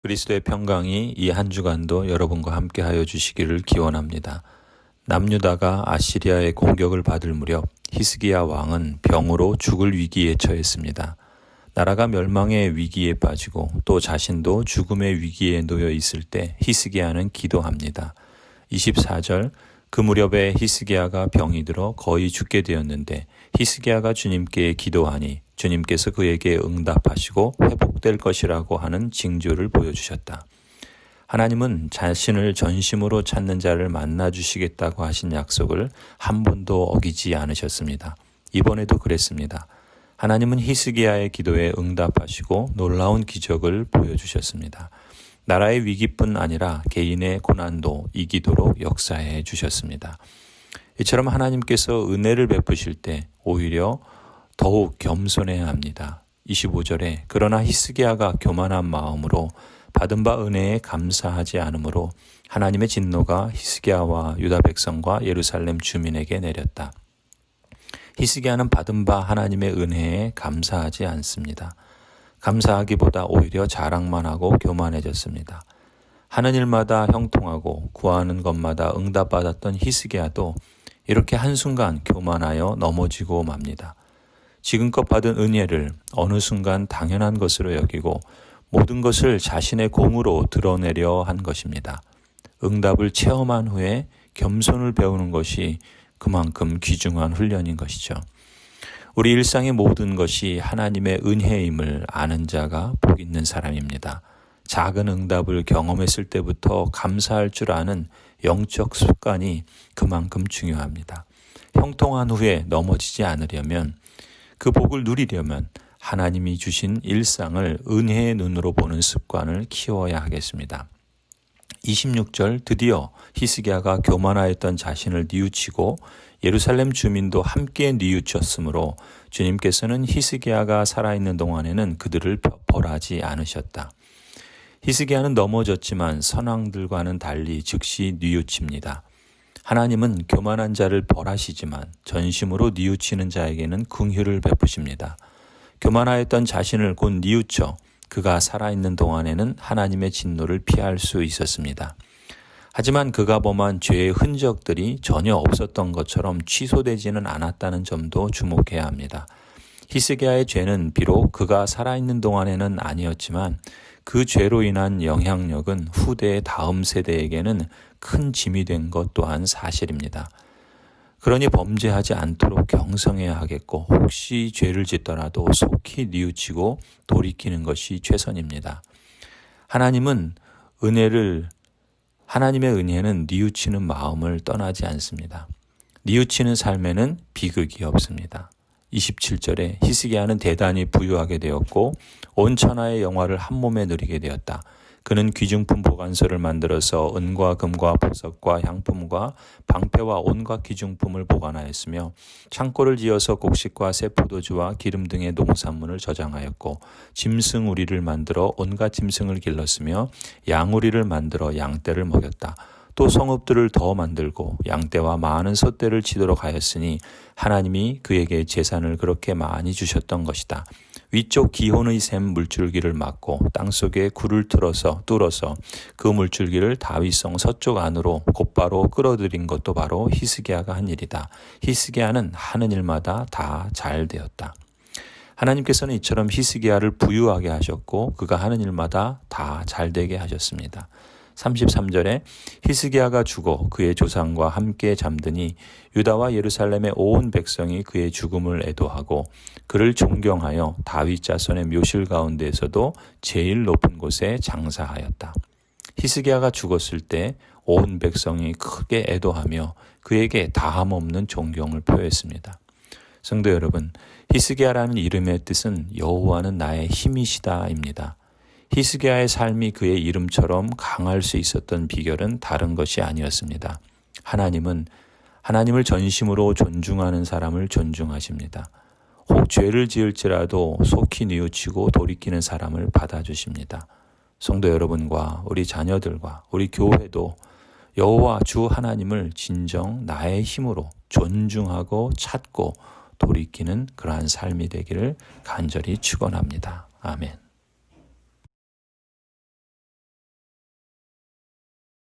그리스도의 평강이 이 한 주간도 여러분과 함께하여 주시기를 기원합니다. 남유다가 아시리아의 공격을 받을 무렵 히스기야 왕은 병으로 죽을 위기에 처했습니다. 나라가 멸망의 위기에 빠지고 또 자신도 죽음의 위기에 놓여 있을 때 히스기야는 기도합니다. 24절 그 무렵에 히스기야가 병이 들어 거의 죽게 되었는데 히스기야가 주님께 기도하니 주님께서 그에게 응답하시고 회복될 것이라고 하는 징조를 보여주셨다. 하나님은 자신을 전심으로 찾는 자를 만나주시겠다고 하신 약속을 한 번도 어기지 않으셨습니다. 이번에도 그랬습니다. 하나님은 히스기야의 기도에 응답하시고 놀라운 기적을 보여주셨습니다. 나라의 위기뿐 아니라 개인의 고난도 이기도록 역사해 주셨습니다. 이처럼 하나님께서 은혜를 베푸실 때 오히려 더욱 겸손해야 합니다. 25절에 그러나 히스기야가 교만한 마음으로 받은 바 은혜에 감사하지 않으므로 하나님의 진노가 히스기야와 유다 백성과 예루살렘 주민에게 내렸다. 히스기야는 받은 바 하나님의 은혜에 감사하지 않습니다. 감사하기보다 오히려 자랑만 하고 교만해졌습니다. 하는 일마다 형통하고 구하는 것마다 응답받았던 히스기야도 이렇게 한순간 교만하여 넘어지고 맙니다. 지금껏 받은 은혜를 어느 순간 당연한 것으로 여기고 모든 것을 자신의 공으로 드러내려 한 것입니다. 응답을 체험한 후에 겸손을 배우는 것이 그만큼 귀중한 훈련인 것이죠. 우리 일상의 모든 것이 하나님의 은혜임을 아는 자가 복 있는 사람입니다. 작은 응답을 경험했을 때부터 감사할 줄 아는 영적 습관이 그만큼 중요합니다. 형통한 후에 넘어지지 않으려면 그 복을 누리려면 하나님이 주신 일상을 은혜의 눈으로 보는 습관을 키워야 하겠습니다. 26절 드디어 히스기야가 교만하였던 자신을 뉘우치고 예루살렘 주민도 함께 뉘우쳤으므로 주님께서는 히스기야가 살아있는 동안에는 그들을 벌하지 않으셨다. 히스기야는 넘어졌지만 선왕들과는 달리 즉시 뉘우칩니다. 하나님은 교만한 자를 벌하시지만 전심으로 뉘우치는 자에게는 긍휼을 베푸십니다. 교만하였던 자신을 곧 뉘우쳐 그가 살아있는 동안에는 하나님의 진노를 피할 수 있었습니다. 하지만 그가 범한 죄의 흔적들이 전혀 없었던 것처럼 취소되지는 않았다는 점도 주목해야 합니다. 히스기야의 죄는 비록 그가 살아있는 동안에는 아니었지만 그 죄로 인한 영향력은 후대의 다음 세대에게는 큰 짐이 된 것 또한 사실입니다. 그러니 범죄하지 않도록 경성해야 하겠고 혹시 죄를 짓더라도 속히 뉘우치고 돌이키는 것이 최선입니다. 하나님의 은혜는 뉘우치는 마음을 떠나지 않습니다. 뉘우치는 삶에는 비극이 없습니다. 27절에 히스기야는 대단히 부유하게 되었고 온 천하의 영화를 한 몸에 누리게 되었다. 그는 귀중품 보관소를 만들어서 은과 금과 보석과 향품과 방패와 온갖 귀중품을 보관하였으며 창고를 지어서 곡식과 새 포도주와 기름 등의 농산물을 저장하였고 짐승우리를 만들어 온갖 짐승을 길렀으며 양우리를 만들어 양떼를 먹였다. 또 성읍들을 더 만들고 양떼와 많은 소떼를 치도록 하였으니 하나님이 그에게 재산을 그렇게 많이 주셨던 것이다. 위쪽 기혼의 샘 물줄기를 막고 땅속에 굴을 뚫어서 그 물줄기를 다윗성 서쪽 안으로 곧바로 끌어들인 것도 바로 히스기야가 한 일이다. 히스기야는 하는 일마다 다 잘 되었다. 하나님께서는 이처럼 히스기야를 부유하게 하셨고 그가 하는 일마다 다 잘되게 하셨습니다. 33절에 히스기야가 죽어 그의 조상과 함께 잠드니 유다와 예루살렘의 온 백성이 그의 죽음을 애도하고 그를 존경하여 다윗 자손의 묘실 가운데에서도 제일 높은 곳에 장사하였다. 히스기야가 죽었을 때 온 백성이 크게 애도하며 그에게 다함없는 존경을 표했습니다. 성도 여러분, 히스기야라는 이름의 뜻은 여호와는 나의 힘이시다입니다. 히스기야의 삶이 그의 이름처럼 강할 수 있었던 비결은 다른 것이 아니었습니다. 하나님을 전심으로 존중하는 사람을 존중하십니다. 혹 죄를 지을지라도 속히 뉘우치고 돌이키는 사람을 받아주십니다. 성도 여러분과 우리 자녀들과 우리 교회도 여호와 주 하나님을 진정 나의 힘으로 존중하고 찾고 돌이키는 그러한 삶이 되기를 간절히 축원합니다. 아멘.